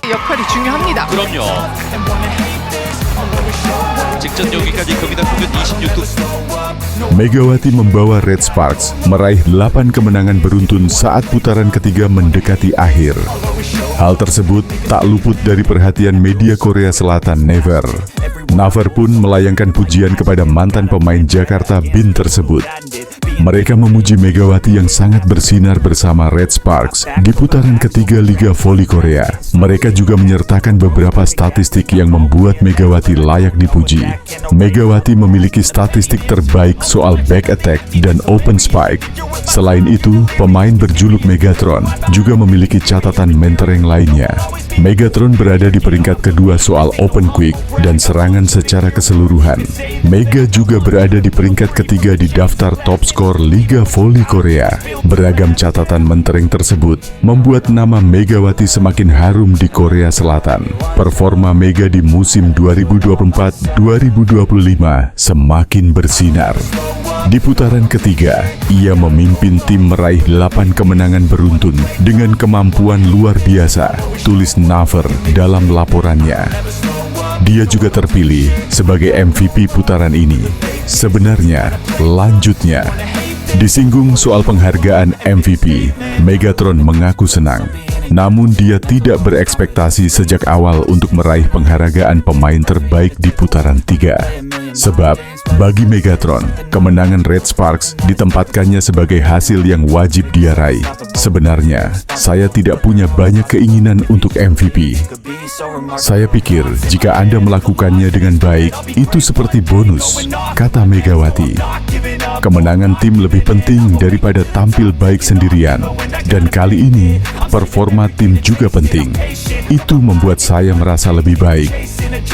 역할이 중요합니다. 그럼요. 직전 여기까지 경기당 평균 26득. Megawati membawa Red Sparks meraih 8 kemenangan beruntun saat putaran ketiga mendekati akhir. Hal tersebut tak luput dari perhatian media Korea Selatan Naver. Naver pun melayangkan pujian kepada mantan pemain Jakarta Bin tersebut. Mereka memuji Megawati yang sangat bersinar bersama Red Sparks di putaran ketiga Liga Voli Korea. Mereka juga menyertakan beberapa statistik yang membuat Megawati layak dipuji. Megawati memiliki statistik terbaik soal back attack dan open spike. Selain itu, pemain berjuluk Megatron juga memiliki catatan mentereng lainnya. Megatron berada di peringkat kedua soal open quick dan serangan secara keseluruhan. Mega juga berada di peringkat ketiga di daftar top skor Liga Voli Korea. Beragam catatan mentereng tersebut membuat nama Megawati semakin harum di Korea Selatan. Performa Mega di musim 2024-2025 semakin bersinar. Di putaran ketiga, ia memimpin tim meraih 8 kemenangan beruntun dengan kemampuan luar biasa, tulis Naver dalam laporannya. Dia juga terpilih sebagai MVP putaran ini. Sebenarnya, lanjutnya, disinggung soal penghargaan MVP, Megatron mengaku senang. Namun dia tidak berekspektasi sejak awal untuk meraih penghargaan pemain terbaik di putaran 3. Sebab, bagi Megatron, kemenangan Red Sparks ditempatkannya sebagai hasil yang wajib dia raih. Sebenarnya, saya tidak punya banyak keinginan untuk MVP. Saya pikir jika Anda melakukannya dengan baik, itu seperti bonus, kata Megawati. Kemenangan tim lebih penting daripada tampil baik sendirian. Dan kali ini, performa tim juga penting. Itu membuat saya merasa lebih baik,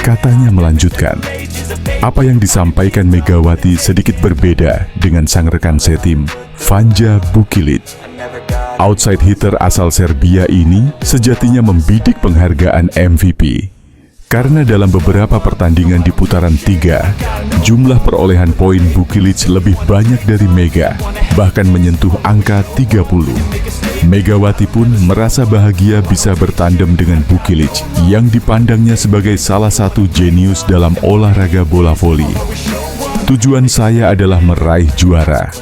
katanya melanjutkan. Apa yang disampaikan Megawati sedikit berbeda dengan sang rekan setim, Vanja Bukilic. Outside hitter asal Serbia ini sejatinya membidik penghargaan MVP. Karena dalam beberapa pertandingan di putaran 3, jumlah perolehan poin Bukilic lebih banyak dari Mega, bahkan menyentuh angka 30. Megawati pun merasa bahagia bisa bertandem dengan Bukilic yang dipandangnya sebagai salah satu jenius dalam olahraga bola voli. Tujuan saya adalah meraih juara,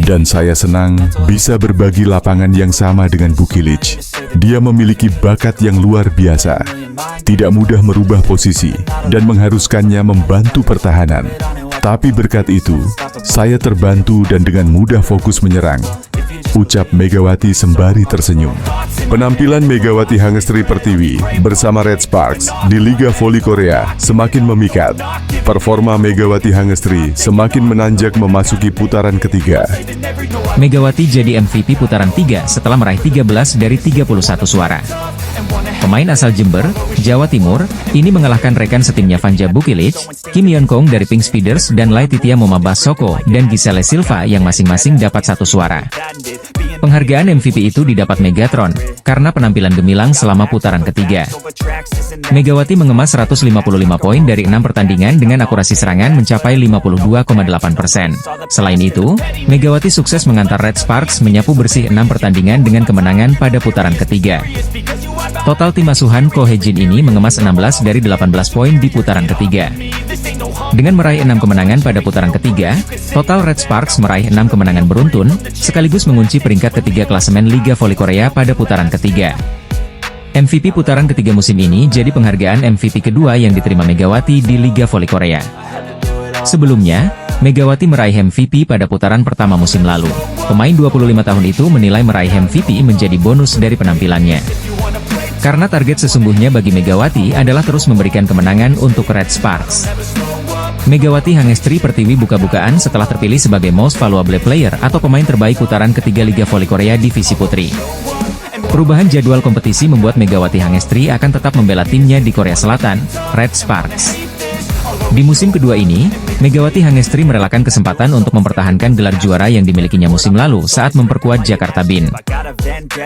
dan saya senang bisa berbagi lapangan yang sama dengan Bukilic. Dia memiliki bakat yang luar biasa, tidak mudah merubah posisi, dan mengharuskannya membantu pertahanan. Tapi berkat itu, saya terbantu dan dengan mudah fokus menyerang, ucap Megawati sembari tersenyum. Penampilan Megawati Hangestri Pertiwi bersama Red Sparks di Liga Voli Korea semakin memikat. Performa Megawati Hangestri semakin menanjak memasuki putaran ketiga. Megawati jadi MVP putaran 3 setelah meraih 13 dari 31 suara. Pemain asal Jember, Jawa Timur, ini mengalahkan rekan setimnya Vanja Bukilic, Kim Yeon Kong dari Pink Speeders dan Laetitia Momabasoko dan Giselle Silva yang masing-masing dapat 1 suara. Penghargaan MVP itu didapat Megatron karena penampilan gemilang selama putaran ketiga. Megawati mengemas 155 poin dari 6 pertandingan dengan akurasi serangan mencapai 52,8%. Selain itu, Megawati sukses mengantar Red Sparks menyapu bersih 6 pertandingan dengan kemenangan pada putaran ketiga. Total tim asuhan Ko Hye-jin ini mengemas 16 dari 18 poin di putaran ketiga. Dengan meraih 6 kemenangan pada putaran ketiga, total Red Sparks meraih 6 kemenangan beruntun, sekaligus mengunci peringkat ketiga klasemen Liga Voli Korea pada putaran ketiga. MVP putaran ketiga musim ini jadi penghargaan MVP kedua yang diterima Megawati di Liga Voli Korea. Sebelumnya, Megawati meraih MVP pada putaran pertama musim lalu. Pemain 25 tahun itu menilai meraih MVP menjadi bonus dari penampilannya. Karena target sesungguhnya bagi Megawati adalah terus memberikan kemenangan untuk Red Sparks. Megawati Hangestri Pertiwi buka-bukaan setelah terpilih sebagai Most Valuable Player atau pemain terbaik putaran ketiga Liga Voli Korea Divisi Putri. Perubahan jadwal kompetisi membuat Megawati Hangestri akan tetap membela timnya di Korea Selatan, Red Sparks. Di musim kedua ini, Megawati Hangestri merelakan kesempatan untuk mempertahankan gelar juara yang dimilikinya musim lalu saat memperkuat Jakarta Bin.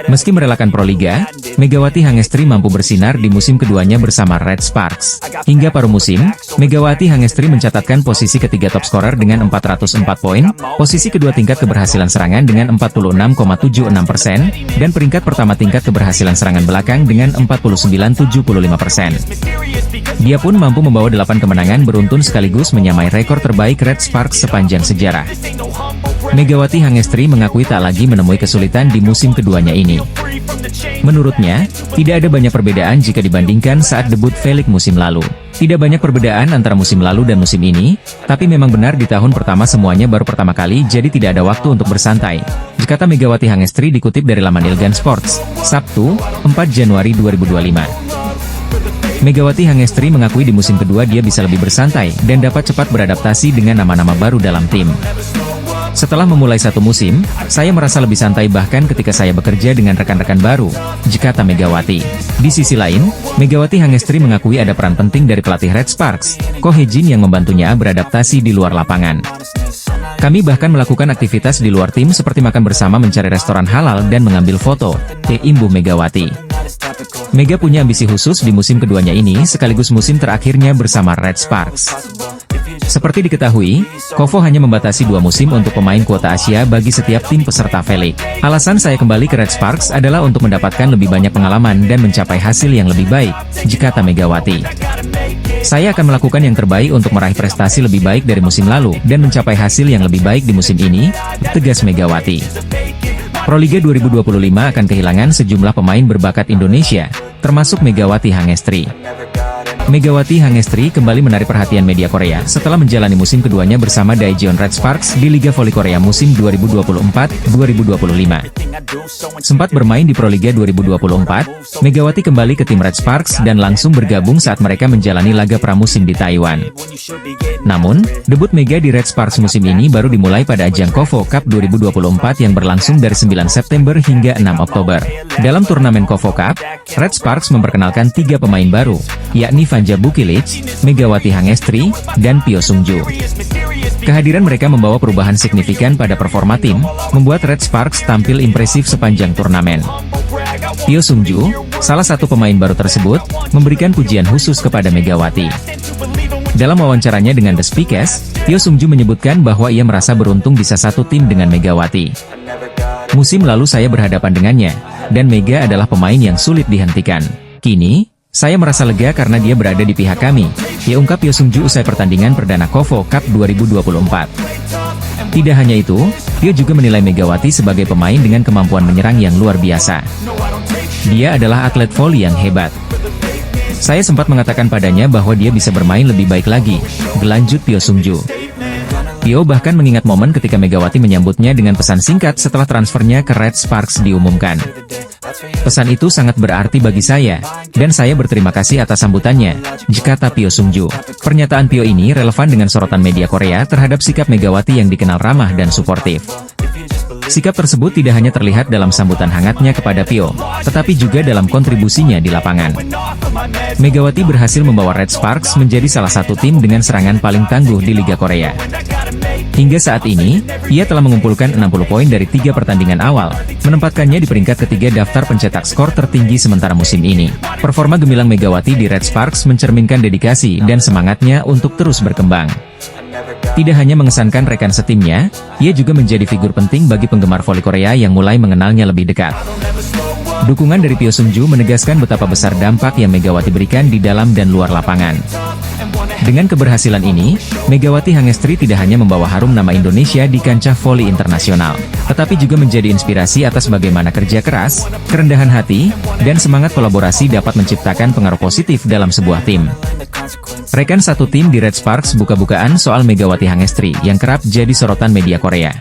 Meski merelakan Proliga, Megawati Hangestri mampu bersinar di musim keduanya bersama Red Sparks. Hingga paruh musim, Megawati Hangestri mencatatkan posisi ketiga top scorer dengan 404 poin, posisi kedua tingkat keberhasilan serangan dengan 46,76%, dan peringkat pertama tingkat keberhasilan serangan belakang dengan 49,75%. Dia pun mampu membawa 8 kemenangan beruntun sekaligus menyamai rekor terbaik Red Sparks sepanjang sejarah. Megawati Hangestri mengakui tak lagi menemui kesulitan di musim keduanya ini. Menurutnya, tidak ada banyak perbedaan jika dibandingkan saat debut Felix musim lalu. Tidak banyak perbedaan antara musim lalu dan musim ini, tapi memang benar di tahun pertama semuanya baru pertama kali jadi tidak ada waktu untuk bersantai. Kata Megawati Hangestri dikutip dari laman Ilgan Sports, Sabtu, 4 Januari 2025. Megawati Hangestri mengakui di musim kedua dia bisa lebih bersantai dan dapat cepat beradaptasi dengan nama-nama baru dalam tim. Setelah memulai satu musim, saya merasa lebih santai bahkan ketika saya bekerja dengan rekan-rekan baru, kata Megawati. Di sisi lain, Megawati Hangestri mengakui ada peran penting dari pelatih Red Sparks, Ko Hee-jin yang membantunya beradaptasi di luar lapangan. Kami bahkan melakukan aktivitas di luar tim seperti makan bersama, mencari restoran halal dan mengambil foto, imbuh Megawati. Mega punya ambisi khusus di musim keduanya ini sekaligus musim terakhirnya bersama Red Sparks. Seperti diketahui, Kovo hanya membatasi 2 musim untuk pemain kuota Asia bagi setiap tim peserta Felix. Alasan saya kembali ke Red Sparks adalah untuk mendapatkan lebih banyak pengalaman dan mencapai hasil yang lebih baik, kata Megawati. Saya akan melakukan yang terbaik untuk meraih prestasi lebih baik dari musim lalu dan mencapai hasil yang lebih baik di musim ini, tegas Megawati. Proliga 2025 akan kehilangan sejumlah pemain berbakat Indonesia, termasuk Megawati Hangestri. Megawati Hangestri kembali menarik perhatian media Korea setelah menjalani musim keduanya bersama Daejeon Red Sparks di Liga Voli Korea musim 2024-2025. Sempat bermain di Proliga 2024, Megawati kembali ke tim Red Sparks dan langsung bergabung saat mereka menjalani laga pramusim di Taiwan. Namun, debut Mega di Red Sparks musim ini baru dimulai pada ajang Kovo Cup 2024 yang berlangsung dari 9 September hingga 6 Oktober. Dalam turnamen Kovo Cup, Red Sparks memperkenalkan 3 pemain baru, yakni Vanja Bukilic, Megawati Hangestri, dan Pyo Sungju. Kehadiran mereka membawa perubahan signifikan pada performa tim, membuat Red Sparks tampil impresif sepanjang turnamen. Pyo Sungju, salah satu pemain baru tersebut, memberikan pujian khusus kepada Megawati. Dalam wawancaranya dengan The Speakers, Pyo Sungju menyebutkan bahwa ia merasa beruntung bisa satu tim dengan Megawati. Musim lalu saya berhadapan dengannya, dan Mega adalah pemain yang sulit dihentikan. Kini, saya merasa lega karena dia berada di pihak kami, ungkap Pyo Sungju usai pertandingan perdana Kovo Cup 2024. Tidak hanya itu, Pyo juga menilai Megawati sebagai pemain dengan kemampuan menyerang yang luar biasa. Dia adalah atlet voli yang hebat. Saya sempat mengatakan padanya bahwa dia bisa bermain lebih baik lagi, gelanjut Pyo Sungju. Pyo bahkan mengingat momen ketika Megawati menyambutnya dengan pesan singkat setelah transfernya ke Red Sparks diumumkan. Pesan itu sangat berarti bagi saya, dan saya berterima kasih atas sambutannya, kata Pyo Sungju. Pernyataan Pyo ini relevan dengan sorotan media Korea terhadap sikap Megawati yang dikenal ramah dan suportif. Sikap tersebut tidak hanya terlihat dalam sambutan hangatnya kepada Pyo, tetapi juga dalam kontribusinya di lapangan. Megawati berhasil membawa Red Sparks menjadi salah satu tim dengan serangan paling tangguh di Liga Korea. Hingga saat ini, ia telah mengumpulkan 60 poin dari 3 pertandingan awal, menempatkannya di peringkat ketiga daftar pencetak skor tertinggi sementara musim ini. Performa gemilang Megawati di Red Sparks mencerminkan dedikasi dan semangatnya untuk terus berkembang. Tidak hanya mengesankan rekan setimnya, ia juga menjadi figur penting bagi penggemar voli Korea yang mulai mengenalnya lebih dekat. Dukungan dari Pyo Sungju menegaskan betapa besar dampak yang Megawati berikan di dalam dan luar lapangan. Dengan keberhasilan ini, Megawati Hangestri tidak hanya membawa harum nama Indonesia di kancah voli internasional, tetapi juga menjadi inspirasi atas bagaimana kerja keras, kerendahan hati, dan semangat kolaborasi dapat menciptakan pengaruh positif dalam sebuah tim. Rekan satu tim di Red Sparks buka-bukaan soal Megawati Hangestri yang kerap jadi sorotan media Korea.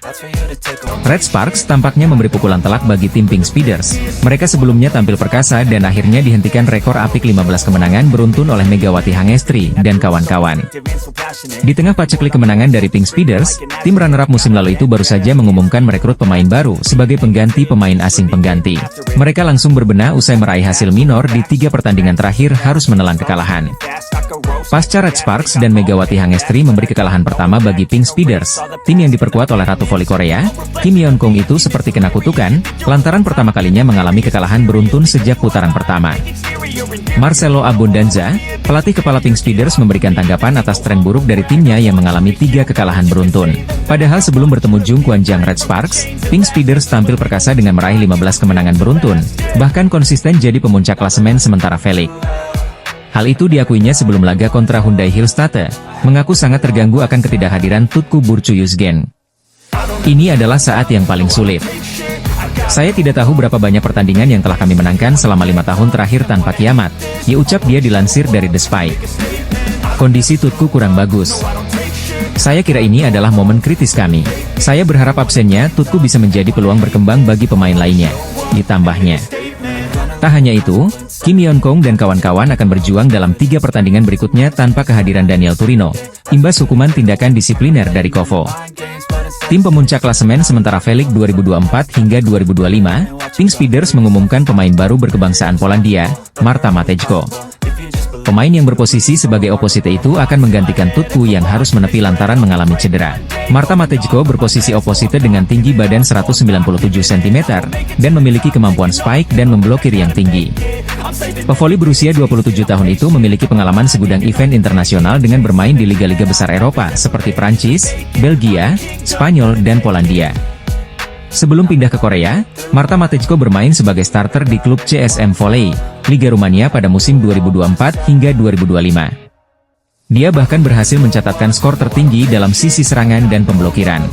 Red Sparks tampaknya memberi pukulan telak bagi tim Pink Speeders. Mereka sebelumnya tampil perkasa dan akhirnya dihentikan rekor apik 15 kemenangan beruntun oleh Megawati Hangestri dan kawan-kawan. Di tengah paceklik kemenangan dari Pink Speeders, tim runner-up musim lalu itu baru saja mengumumkan merekrut pemain baru sebagai pengganti pemain asing pengganti. Mereka langsung berbenah usai meraih hasil minor di 3 pertandingan terakhir harus menelan kekalahan. Pasca Red Sparks dan Megawati Hangestri memberi kekalahan pertama bagi Pink Speeders, tim yang diperkuat oleh Ratu Voli Korea, Kim Yeon Kong itu seperti kena kutukan, lantaran pertama kalinya mengalami kekalahan beruntun sejak putaran pertama. Marcelo Abundanza, pelatih kepala Pink Speeders memberikan tanggapan atas tren buruk dari timnya yang mengalami 3 kekalahan beruntun. Padahal sebelum bertemu Jung Kwan-jang Red Sparks, Pink Speeders tampil perkasa dengan meraih 15 kemenangan beruntun, bahkan konsisten jadi pemuncak klasemen sementara Felix. Hal itu diakuinya sebelum laga kontra Hyundai Hillstate, mengaku sangat terganggu akan ketidakhadiran Tutku Burcu-Yuzgen. Ini adalah saat yang paling sulit. Saya tidak tahu berapa banyak pertandingan yang telah kami menangkan selama 5 tahun terakhir tanpa kiamat, ya ucap dia dilansir dari The Spike. Kondisi Tutku kurang bagus. Saya kira ini adalah momen kritis kami. Saya berharap absennya Tutku bisa menjadi peluang berkembang bagi pemain lainnya, ditambahnya. Tak hanya itu, Kim Yeon Kong dan kawan-kawan akan berjuang dalam 3 pertandingan berikutnya tanpa kehadiran Daniel Turino, imbas hukuman tindakan disipliner dari Kovo. Tim pemuncak klasemen sementara Felix 2024 hingga 2025, Pink Speeders mengumumkan pemain baru berkebangsaan Polandia, Marta Matejko. Pemain yang berposisi sebagai oposite itu akan menggantikan Tutku yang harus menepi lantaran mengalami cedera. Marta Matejko berposisi oposite dengan tinggi badan 197 cm, dan memiliki kemampuan spike dan memblokir yang tinggi. Pevoli berusia 27 tahun itu memiliki pengalaman segudang event internasional dengan bermain di liga-liga besar Eropa seperti Prancis, Belgia, Spanyol, dan Polandia. Sebelum pindah ke Korea, Marta Matejko bermain sebagai starter di klub CSM Volley, Liga Rumania pada musim 2024 hingga 2025. Dia bahkan berhasil mencatatkan skor tertinggi dalam sisi serangan dan pemblokiran.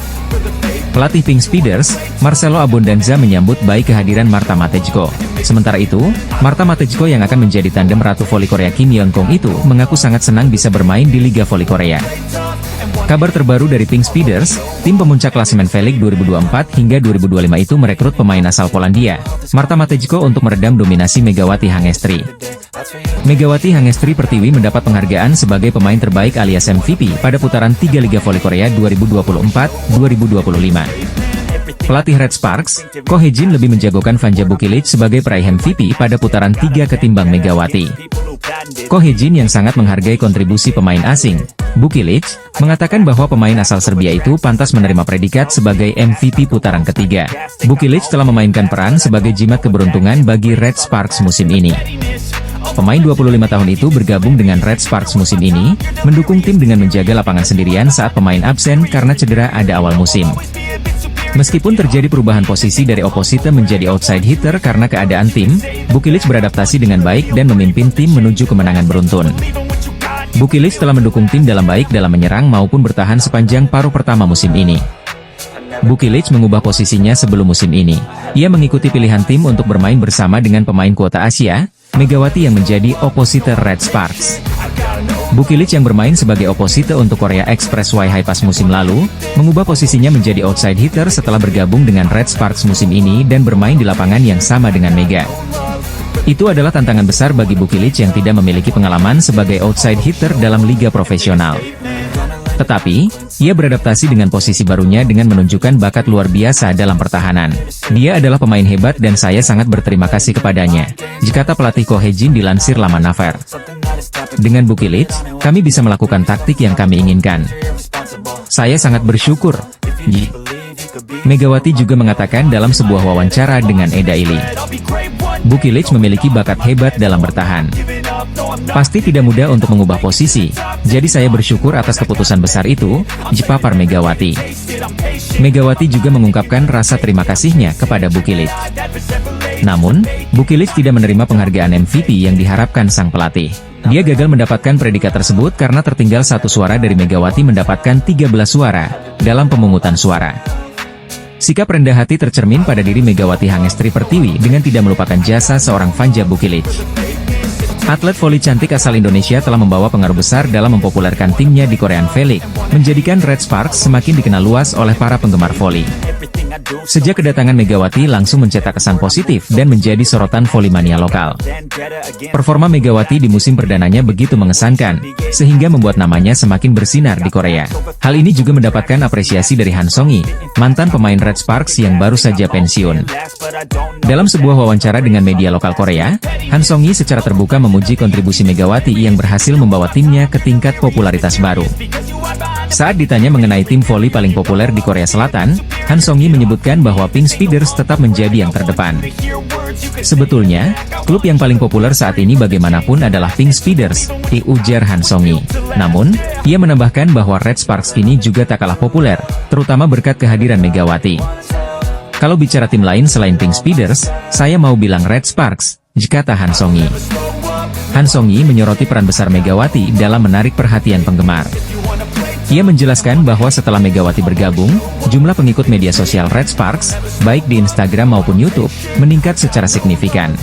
Pelatih Pink Speeders, Marcelo Abundanza menyambut baik kehadiran Marta Matejko. Sementara itu, Marta Matejko yang akan menjadi tandem Ratu Voli Korea Kim Yeon Kong itu mengaku sangat senang bisa bermain di Liga Voli Korea. Kabar terbaru dari Pink Speeders, tim pemuncak klasemen Felix 2024 hingga 2025 itu merekrut pemain asal Polandia, Marta Matejko untuk meredam dominasi Megawati Hangestri. Megawati Hangestri Pertiwi mendapat penghargaan sebagai pemain terbaik alias MVP pada putaran 3 Liga Voli Korea 2024-2025. Pelatih Red Sparks, Ko Hye-jin lebih menjagokan Vanja Bukilic sebagai peraih MVP pada putaran 3 ketimbang Megawati. Ko Hye-jin yang sangat menghargai kontribusi pemain asing, Bukilic, mengatakan bahwa pemain asal Serbia itu pantas menerima predikat sebagai MVP putaran ketiga. Bukilic telah memainkan peran sebagai jimat keberuntungan bagi Red Sparks musim ini. Pemain 25 tahun itu bergabung dengan Red Sparks musim ini, mendukung tim dengan menjaga lapangan sendirian saat pemain absen karena cedera ada awal musim. Meskipun terjadi perubahan posisi dari oposite menjadi outside hitter karena keadaan tim, Bukilic beradaptasi dengan baik dan memimpin tim menuju kemenangan beruntun. Bukilic telah mendukung tim dalam baik dalam menyerang maupun bertahan sepanjang paruh pertama musim ini. Bukilic mengubah posisinya sebelum musim ini. Ia mengikuti pilihan tim untuk bermain bersama dengan pemain kuota Asia, Megawati yang menjadi oposite Red Sparks. Bukilic yang bermain sebagai oposite untuk Korea Express Haepas musim lalu, mengubah posisinya menjadi outside hitter setelah bergabung dengan Red Sparks musim ini dan bermain di lapangan yang sama dengan Mega. Itu adalah tantangan besar bagi Bukilic yang tidak memiliki pengalaman sebagai outside hitter dalam liga profesional. Tetapi, ia beradaptasi dengan posisi barunya dengan menunjukkan bakat luar biasa dalam pertahanan. Dia adalah pemain hebat dan saya sangat berterima kasih kepadanya, kata pelatih Ko Hye-jin dilansir laman Naver. Dengan Bukilic, kami bisa melakukan taktik yang kami inginkan. Saya sangat bersyukur. Megawati juga mengatakan dalam sebuah wawancara dengan Eda Ili. Bukilic memiliki bakat hebat dalam bertahan. Pasti tidak mudah untuk mengubah posisi, jadi saya bersyukur atas keputusan besar itu, papar Megawati. Megawati juga mengungkapkan rasa terima kasihnya kepada Bukilic. Namun, Bukilic tidak menerima penghargaan MVP yang diharapkan sang pelatih. Dia gagal mendapatkan predikat tersebut karena tertinggal 1 suara dari Megawati mendapatkan 13 suara dalam pemungutan suara. Sikap rendah hati tercermin pada diri Megawati Hangestri Pertiwi dengan tidak melupakan jasa seorang Vanja Bukilic. Atlet voli cantik asal Indonesia telah membawa pengaruh besar dalam mempopulerkan timnya di Korean Felix, menjadikan Red Sparks semakin dikenal luas oleh para penggemar voli. Sejak kedatangan Megawati langsung mencetak kesan positif dan menjadi sorotan volley-mania lokal. Performa Megawati di musim perdananya begitu mengesankan, sehingga membuat namanya semakin bersinar di Korea. Hal ini juga mendapatkan apresiasi dari Han Song-hee, mantan pemain Red Sparks yang baru saja pensiun. Dalam sebuah wawancara dengan media lokal Korea, Han Song-hee secara terbuka memuji kontribusi Megawati yang berhasil membawa timnya ke tingkat popularitas baru. Saat ditanya mengenai tim voli paling populer di Korea Selatan, Han Song-hee menyebutkan bahwa Pink Speeders tetap menjadi yang terdepan. Sebetulnya, klub yang paling populer saat ini bagaimanapun adalah Pink Speeders, ujar Han Song-hee. Namun, ia menambahkan bahwa Red Sparks kini juga tak kalah populer, terutama berkat kehadiran Megawati. Kalau bicara tim lain selain Pink Speeders, saya mau bilang Red Sparks, kata Han Song-hee. Han Song-hee menyoroti peran besar Megawati dalam menarik perhatian penggemar. Ia menjelaskan bahwa setelah Megawati bergabung, jumlah pengikut media sosial Red Sparks, baik di Instagram maupun YouTube, meningkat secara signifikan.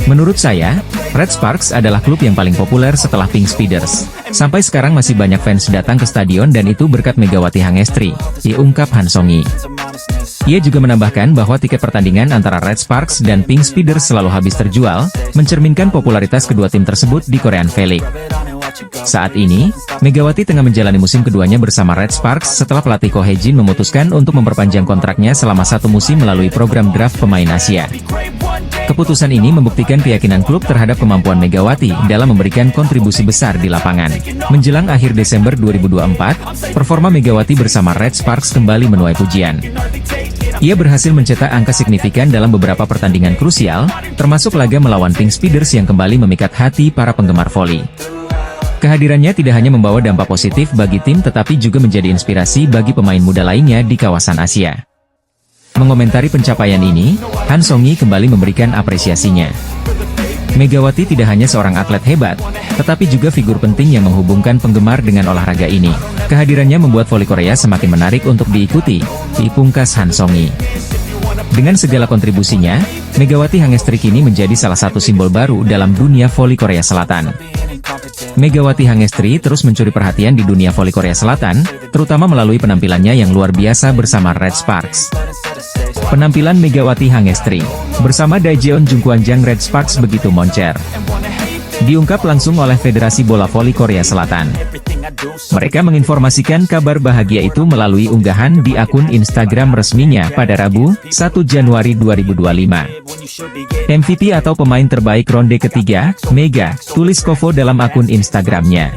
Menurut saya, Red Sparks adalah klub yang paling populer setelah Pink Speeders. Sampai sekarang masih banyak fans datang ke stadion dan itu berkat Megawati Hangestri, ungkap Han Song-hee. Ia juga menambahkan bahwa tiket pertandingan antara Red Sparks dan Pink Speeders selalu habis terjual, mencerminkan popularitas kedua tim tersebut di Korean V-League. Saat ini, Megawati tengah menjalani musim keduanya bersama Red Sparks setelah pelatih Ko Hae-jin memutuskan untuk memperpanjang kontraknya selama 1 musim melalui program draft pemain Asia. Keputusan ini membuktikan keyakinan klub terhadap kemampuan Megawati dalam memberikan kontribusi besar di lapangan. Menjelang akhir Desember 2024, performa Megawati bersama Red Sparks kembali menuai pujian. Ia berhasil mencetak angka signifikan dalam beberapa pertandingan krusial, termasuk laga melawan Pink Speeders yang kembali memikat hati para penggemar voli. Kehadirannya tidak hanya membawa dampak positif bagi tim tetapi juga menjadi inspirasi bagi pemain muda lainnya di kawasan Asia. Mengomentari pencapaian ini, Han Song-hee kembali memberikan apresiasinya. Megawati tidak hanya seorang atlet hebat, tetapi juga figur penting yang menghubungkan penggemar dengan olahraga ini. Kehadirannya membuat voli Korea semakin menarik untuk diikuti, dipungkas Han Song-hee. Dengan segala kontribusinya, Megawati Hangestri kini menjadi salah satu simbol baru dalam dunia voli Korea Selatan. Megawati Hangestri terus mencuri perhatian di dunia voli Korea Selatan, terutama melalui penampilannya yang luar biasa bersama Red Sparks. Penampilan Megawati Hangestri bersama Daejeon Jungkwanjang Red Sparks begitu moncer. Diungkap langsung oleh Federasi Bola Voli Korea Selatan. Mereka menginformasikan kabar bahagia itu melalui unggahan di akun Instagram resminya pada Rabu, 1 Januari 2025. MVP atau pemain terbaik ronde ketiga, Mega, tulis Kovo dalam akun Instagramnya.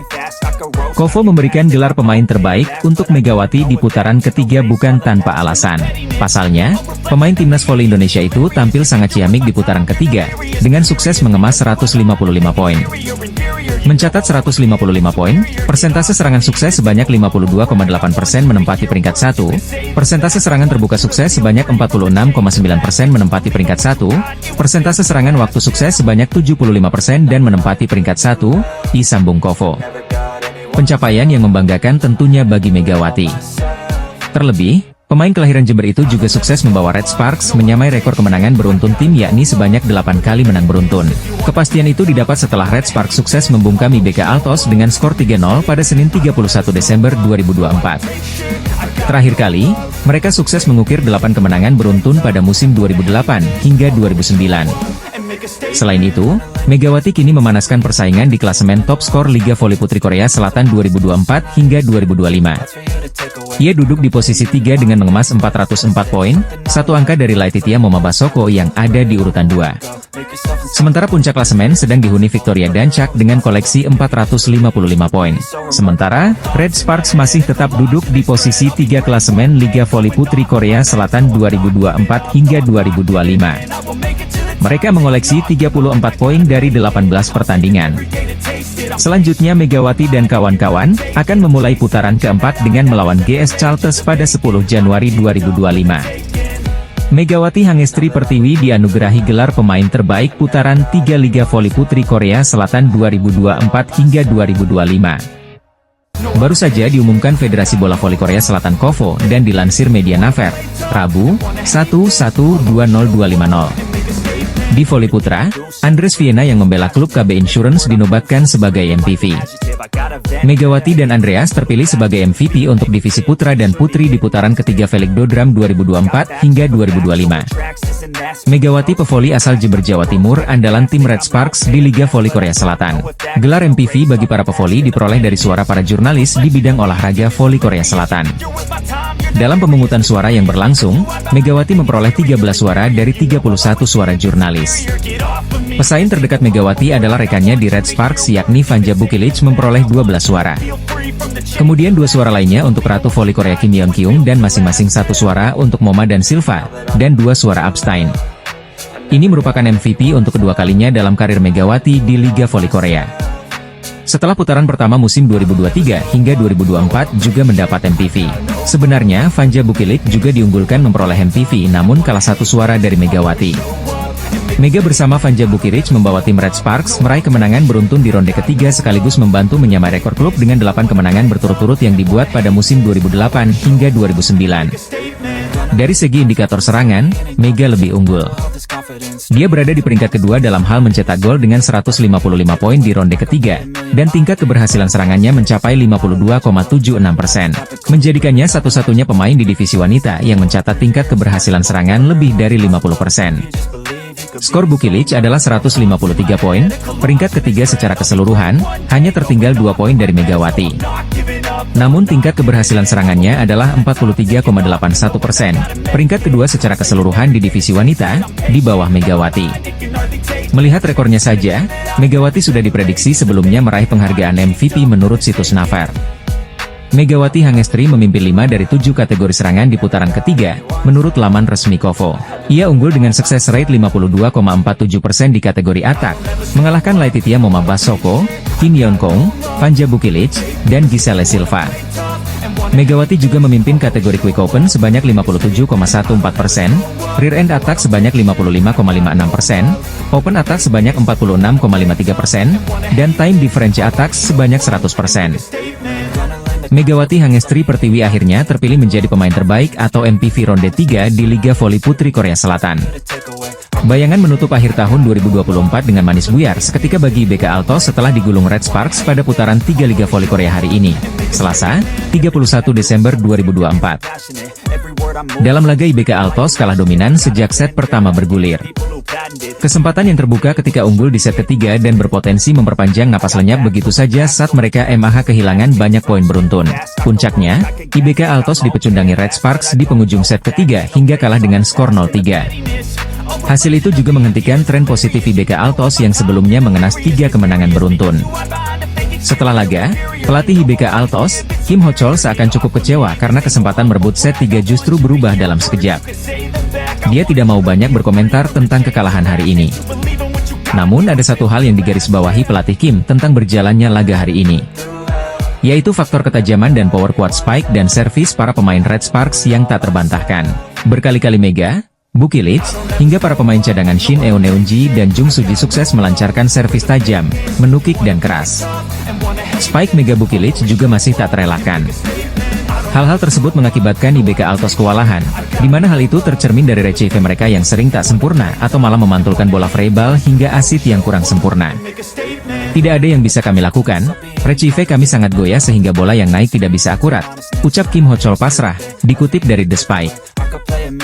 Kovo memberikan gelar pemain terbaik untuk Megawati di putaran ketiga bukan tanpa alasan. Pasalnya, pemain timnas voli Indonesia itu tampil sangat ciamik di putaran ketiga, dengan sukses mengemas 155 poin. Mencatat 155 poin, persentase serangan sukses sebanyak 52,8% menempati peringkat 1, persentase serangan terbuka sukses sebanyak 46,9% menempati peringkat 1, persentase serangan waktu sukses sebanyak 75% dan menempati peringkat 1, disambung Kovo. Pencapaian yang membanggakan tentunya bagi Megawati. Terlebih, pemain kelahiran Jember itu juga sukses membawa Red Sparks menyamai rekor kemenangan beruntun tim yakni sebanyak 8 kali menang beruntun. Kepastian itu didapat setelah Red Sparks sukses membungkam IBK Altos dengan skor 3-0 pada Senin 31 Desember 2024. Terakhir kali, mereka sukses mengukir 8 kemenangan beruntun pada musim 2008 hingga 2009. Selain itu, Megawati kini memanaskan persaingan di klasemen top skor Liga Voli Putri Korea Selatan 2024 hingga 2025. Ia duduk di posisi 3 dengan mengemas 404 poin, satu angka dari Laetitia Momabasoko yang ada di urutan 2. Sementara puncak klasemen sedang dihuni Victoria Dancak dengan koleksi 455 poin. Sementara, Red Sparks masih tetap duduk di posisi 3 klasemen Liga Voli Putri Korea Selatan 2024 hingga 2025. Mereka mengoleksi 34 poin dari 18 pertandingan. Selanjutnya Megawati dan kawan-kawan akan memulai putaran keempat dengan melawan GS Chalters pada 10 Januari 2025. Megawati Hangestri Pertiwi dianugerahi gelar pemain terbaik putaran 3 Liga Voli Putri Korea Selatan 2024 hingga 2025. Baru saja diumumkan Federasi Bola Voli Korea Selatan Kovo dan dilansir media Naver, Rabu, 1/1/20250. Di voli putra, Andres Viena yang membela klub KB Insurance dinobatkan sebagai MVP. Megawati dan Andreas terpilih sebagai MVP untuk divisi putra dan putri di putaran ketiga Velik Dodram 2024 hingga 2025. Megawati pevoli asal Jember Jawa Timur andalan tim Red Sparks di Liga Voli Korea Selatan. Gelar MVP bagi para pevoli diperoleh dari suara para jurnalis di bidang olahraga voli Korea Selatan. Dalam pemungutan suara yang berlangsung, Megawati memperoleh 13 suara dari 31 suara jurnalis. Pesaing terdekat Megawati adalah rekannya di Red Sparks yakni Vanja Bukilic memperoleh 12 suara. Kemudian 2 suara lainnya untuk Ratu Voli Korea Kim Yeon Kyung dan masing-masing 1 suara untuk Moma dan Silva, dan 2 suara abstain. Ini merupakan MVP untuk kedua kalinya dalam karir Megawati di Liga Voli Korea. Setelah putaran pertama musim 2023 hingga 2024 juga mendapat MVP. Sebenarnya Vanja Bukilic juga diunggulkan memperoleh MVP namun kalah 1 suara dari Megawati. Mega bersama Vanja Bukilic membawa tim Red Sparks meraih kemenangan beruntun di ronde ketiga sekaligus membantu menyamai rekor klub dengan 8 kemenangan berturut-turut yang dibuat pada musim 2008 hingga 2009. Dari segi indikator serangan, Mega lebih unggul. Dia berada di peringkat kedua dalam hal mencetak gol dengan 155 poin di ronde ketiga, dan tingkat keberhasilan serangannya mencapai 52,76%. Menjadikannya satu-satunya pemain di divisi wanita yang mencatat tingkat keberhasilan serangan lebih dari 50%. Skor Bukilic adalah 153 poin, peringkat ketiga secara keseluruhan, hanya tertinggal 2 poin dari Megawati. Namun tingkat keberhasilan serangannya adalah 43,81%, peringkat kedua secara keseluruhan di divisi wanita, di bawah Megawati. Melihat rekornya saja, Megawati sudah diprediksi sebelumnya meraih penghargaan MVP menurut situs Naver. Megawati Hangestri memimpin 5 dari 7 kategori serangan di putaran ketiga, menurut laman resmi Kovo. Ia unggul dengan sukses rate 52,47% di kategori atak, mengalahkan Laetitia Moma Basoko, Kim Yeon Kyung, Vanja Bukilic, dan Giselle Silva. Megawati juga memimpin kategori Quick Open sebanyak 57,14%, Rear End Attack sebanyak 55,56%, Open Attack sebanyak 46,53%, dan Time Difference Attack sebanyak 100%. Megawati Hangestri Pertiwi akhirnya terpilih menjadi pemain terbaik atau MVP ronde 3 di Liga Voli Putri Korea Selatan. Bayangan menutup akhir tahun 2024 dengan manis buyar seketika bagi IBK Altos setelah digulung Red Sparks pada putaran 3 Liga Voli Korea hari ini, Selasa, 31 Desember 2024. Dalam laga IBK Altos kalah dominan sejak set pertama bergulir. Kesempatan yang terbuka ketika unggul di set ketiga dan berpotensi memperpanjang napas lenyap begitu saja saat mereka MAH kehilangan banyak poin beruntun. Puncaknya, IBK Altos dipecundangi Red Sparks di penghujung set ketiga hingga kalah dengan skor 0-3. Hasil itu juga menghentikan tren positif IBK Altos yang sebelumnya mengenas 3 kemenangan beruntun. Setelah laga, pelatih IBK Altos, Kim Ho Chol seakan cukup kecewa karena kesempatan merebut set 3 justru berubah dalam sekejap. Dia tidak mau banyak berkomentar tentang kekalahan hari ini. Namun ada satu hal yang digarisbawahi pelatih Kim tentang berjalannya laga hari ini, yaitu faktor ketajaman dan power quad spike dan servis para pemain Red Sparks yang tak terbantahkan. Berkali-kali Mega, Bukilic, hingga para pemain cadangan Shin Eun-ji dan Jung Suji sukses melancarkan servis tajam, menukik dan keras. Spike Mega Bukilic juga masih tak terelakkan. Hal-hal tersebut mengakibatkan IBK Altos kewalahan, di mana hal itu tercermin dari recife mereka yang sering tak sempurna atau malah memantulkan bola freeball hingga asit yang kurang sempurna. Tidak ada yang bisa kami lakukan, recife kami sangat goyah sehingga bola yang naik tidak bisa akurat, ucap Kim Ho Chol pasrah, dikutip dari The Spike.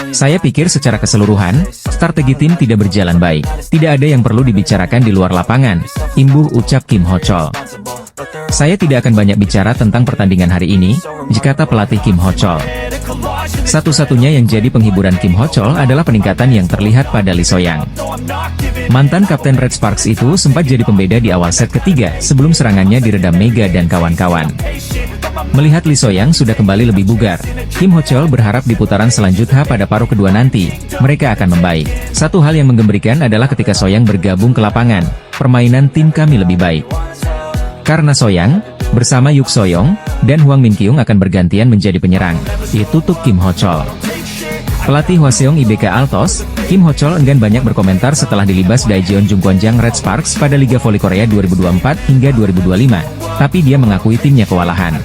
Saya pikir secara keseluruhan, strategi tim tidak berjalan baik. Tidak ada yang perlu dibicarakan di luar lapangan, imbuh ucap Kim Ho Chol. Saya tidak akan banyak bicara tentang pertandingan hari ini, kata pelatih Kim Ho Chol. Satu-satunya yang jadi penghiburan Kim Ho Chol adalah peningkatan yang terlihat pada Lee Soyang. Mantan kapten Red Sparks itu sempat jadi pembeda di awal set ketiga sebelum serangannya diredam Mega dan kawan-kawan. Melihat Lee Soyang sudah kembali lebih bugar, Kim Ho Chol berharap di putaran selanjutnya pada paruh kedua nanti, mereka akan membaik. Satu hal yang menggembirakan adalah ketika Soyang bergabung ke lapangan, permainan tim kami lebih baik. Karena Soyang, bersama Yuk Soyong, dan Hwang Min Kyung akan bergantian menjadi penyerang, ditutup Kim Ho Chol. Pelatih Hwaseong IBK Altos, Kim Ho Chol enggan banyak berkomentar setelah dilibas Daejeon Jungkwanjang Red Sparks pada Liga Voli Korea 2024 hingga 2025, tapi dia mengakui timnya kewalahan.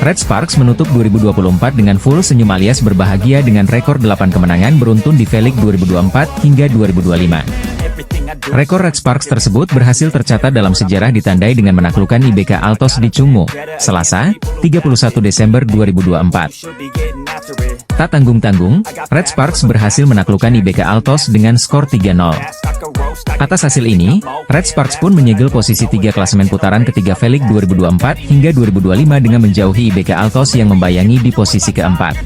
Red Sparks menutup 2024 dengan full senyum alias berbahagia dengan rekor 8 kemenangan beruntun di V-League 2024 hingga 2025. Rekor Red Sparks tersebut berhasil tercatat dalam sejarah ditandai dengan menaklukkan IBK Altos di Chungmo, Selasa, 31 Desember 2024. Tak tanggung-tanggung, Red Sparks berhasil menaklukkan IBK Altos dengan skor 3-0. Atas hasil ini, Red Sparks pun menyegel posisi 3 klasemen putaran ketiga V-League 2024 hingga 2025 dengan menjauhi IBK Altos yang membayangi di posisi keempat.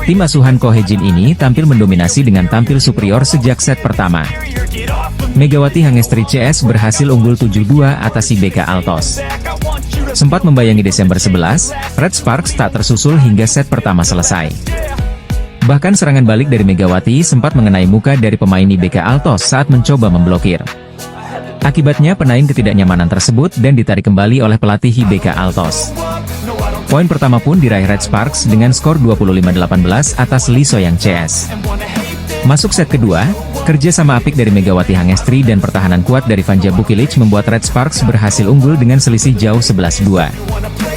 Tim asuhan Ko Hye-jin ini tampil mendominasi dengan tampil superior sejak set pertama. Megawati Hangestri CS berhasil unggul 7-2 atas IBK Altos. Sempat membayangi Desember 11, Red Sparks tak tersusul hingga set pertama selesai. Bahkan serangan balik dari Megawati sempat mengenai muka dari pemain IBK Altos saat mencoba memblokir. Akibatnya penaing ketidaknyamanan tersebut dan ditarik kembali oleh pelatih IBK Altos. Poin pertama pun diraih Red Sparks dengan skor 25-18 atas Lee Soyang CS. Masuk set kedua, kerja sama apik dari Megawati Hangestri dan pertahanan kuat dari Vanja Bukilic membuat Red Sparks berhasil unggul dengan selisih jauh 11-2.